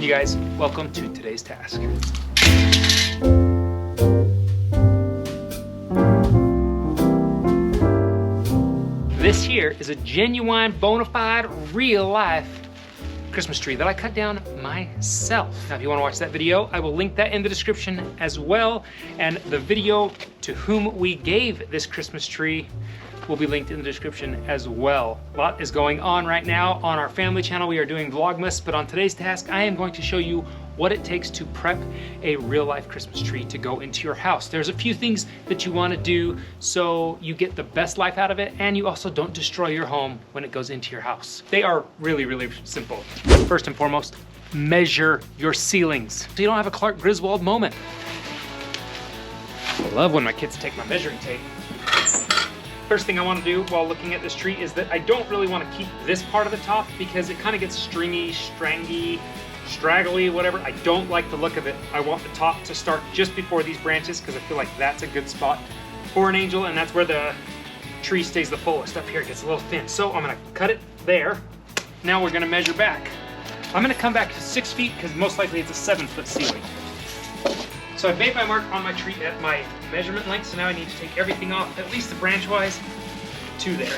You guys, welcome to today's task. This here is a genuine, bona fide, real life Christmas tree that I cut down myself. Now, if you want to watch that video, I will link that in the description as well. And the video to whom we gave this Christmas tree will be linked in the description as well. A lot is going on right now on our family channel. We are doing Vlogmas, but on today's task, I am going to show you what it takes to prep a real life Christmas tree to go into your house. There's a few things that you want to do so you get the best life out of it, and you also don't destroy your home when it goes into your house. They are really, really simple. First and foremost, measure your ceilings so you don't have a Clark Griswold moment. I love when my kids take my measuring tape. First thing I want to do while looking at this tree is that I don't really want to keep this part of the top because it kind of gets stringy, strangy, straggly, whatever. I don't like the look of it. I want the top to start just before these branches because I feel like that's a good spot for an angel, and that's where the tree stays the fullest. Up here it gets a little thin. So I'm going to cut it there. Now we're going to measure back. I'm going to come back to 6 feet because most likely it's a 7-foot ceiling. So I've made my mark on my tree at my measurement length, so now I need to take everything off, at least the branch-wise, to there.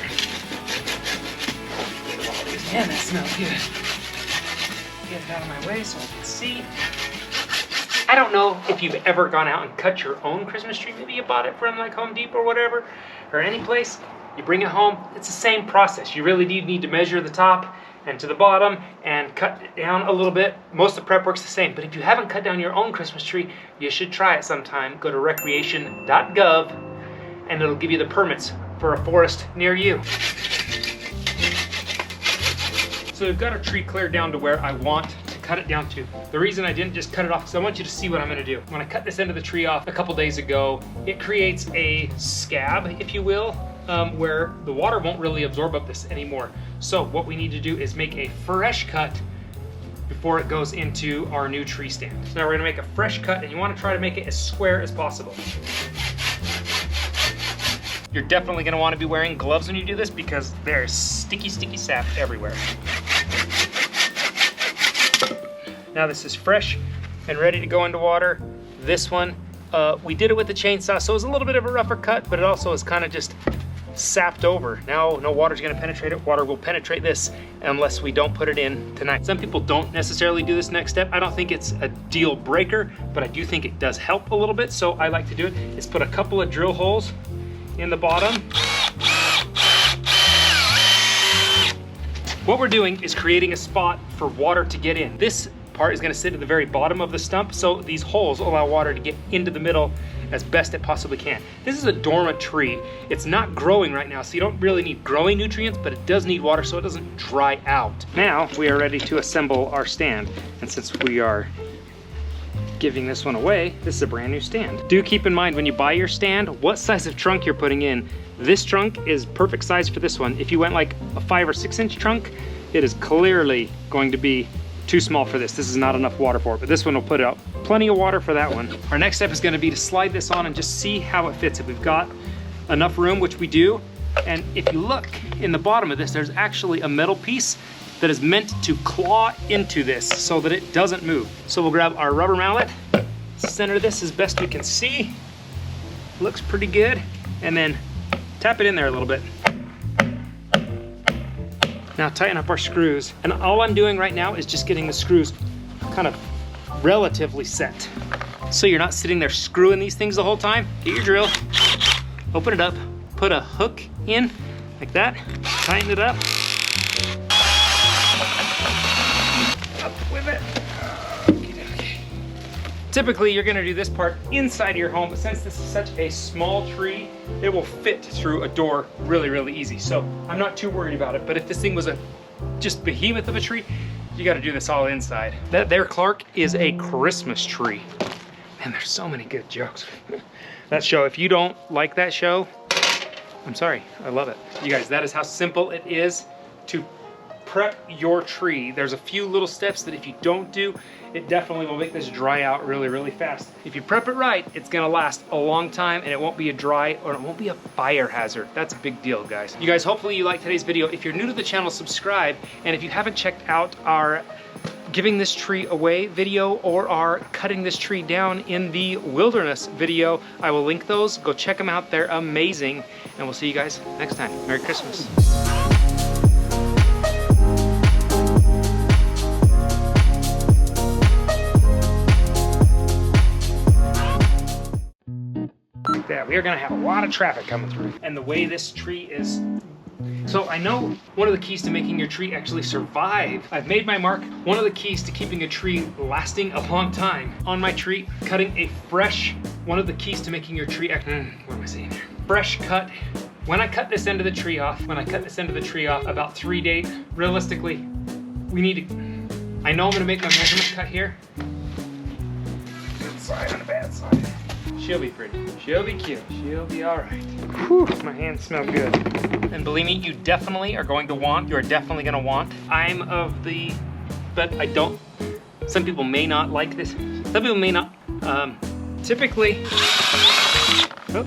Man, that smells good. Get it out of my way so I can see. I don't know if you've ever gone out and cut your own Christmas tree. Maybe you bought it from like Home Depot or whatever, or any place. You bring it home, it's the same process. You really do need to measure the top and to the bottom and cut it down a little bit. Most of the prep work's the same, but if you haven't cut down your own Christmas tree, you should try it sometime. Go to recreation.gov and it'll give you the permits for a forest near you. So we've got our tree cleared down to where I want to cut it down to. The reason I didn't just cut it off is I want you to see what I'm gonna do. When I cut this end of the tree off a couple days ago, it creates a scab, if you will, where the water won't really absorb up this anymore. So what we need to do is make a fresh cut before it goes into our new tree stand. So now we're gonna make a fresh cut, and you wanna try to make it as square as possible. You're definitely gonna wanna be wearing gloves when you do this because there's sticky, sticky sap everywhere. Now this is fresh and ready to go into water. This one, we did it with the chainsaw, so it was a little bit of a rougher cut, but it also is kind of just sapped over. Now no water's gonna penetrate it. Water will penetrate this unless we don't put it in tonight. Some people don't necessarily do this next step. I don't think it's a deal breaker, but I do think it does help a little bit, so I like to do it, is put a couple of drill holes in the bottom. What we're doing is creating a spot for water to get in. This part is gonna sit at the very bottom of the stump, so these holes allow water to get into the middle as best it possibly can. This is a dormant tree. It's not growing right now, so you don't really need growing nutrients, but it does need water so it doesn't dry out. Now we are ready to assemble our stand, and since we are giving this one away, this is a brand new stand. Do keep in mind when you buy your stand, what size of trunk you're putting in. This trunk is perfect size for this one. If you went like a 5 or 6 inch trunk, it is clearly going to be too small for this. This is not enough water for it, but this one will put out plenty of water for that one. Our next step is gonna be to slide this on and just see how it fits. If we've got enough room, which we do, and if you look in the bottom of this, there's actually a metal piece that is meant to claw into this so that it doesn't move. So we'll grab our rubber mallet, center this as best we can see. Looks pretty good. And then tap it in there a little bit. Now tighten up our screws. And all I'm doing right now is just getting the screws kind of relatively set. So you're not sitting there screwing these things the whole time. Get your drill, open it up, put a hook in like that, tighten it up. Up with it. Okay. Typically you're gonna do this part inside your home, but since this is such a small tree, it will fit through a door really, really easy. So I'm not too worried about it, but if this thing was a just behemoth of a tree, you gotta do this all inside. That there, Clark, is a Christmas tree. Man, there's so many good jokes. That show, if you don't like that show, I'm sorry, I love it. You guys, that is how simple it is to prep your tree. There's a few little steps that if you don't do, it definitely will make this dry out really, really fast. If you prep it right, it's gonna last a long time and it won't be a dry or it won't be a fire hazard. That's a big deal, guys. You guys, hopefully you liked today's video. If you're new to the channel, subscribe. And if you haven't checked out our giving this tree away video or our cutting this tree down in the wilderness video. I will link those. Go check them out. They're amazing. And we'll see you guys next time. Merry Christmas. That we are gonna have a lot of traffic coming through. And the way this tree is, so I know one of the keys to making your tree actually survive. I've made my mark. One of the keys to keeping a tree lasting a long time on my tree, cutting a fresh, one of the keys to making your tree, what am I saying here? Fresh cut. When I cut this end of the tree off, about 3 days, realistically, we need to, I know I'm gonna make my measurement cut here. Good side on the bad side. She'll be pretty. She'll be cute. She'll be all right. Whew, my hands smell good. And believe me, you are definitely going to want. I'm of the, but I don't, some people may not like this. Some people may not, typically, oh,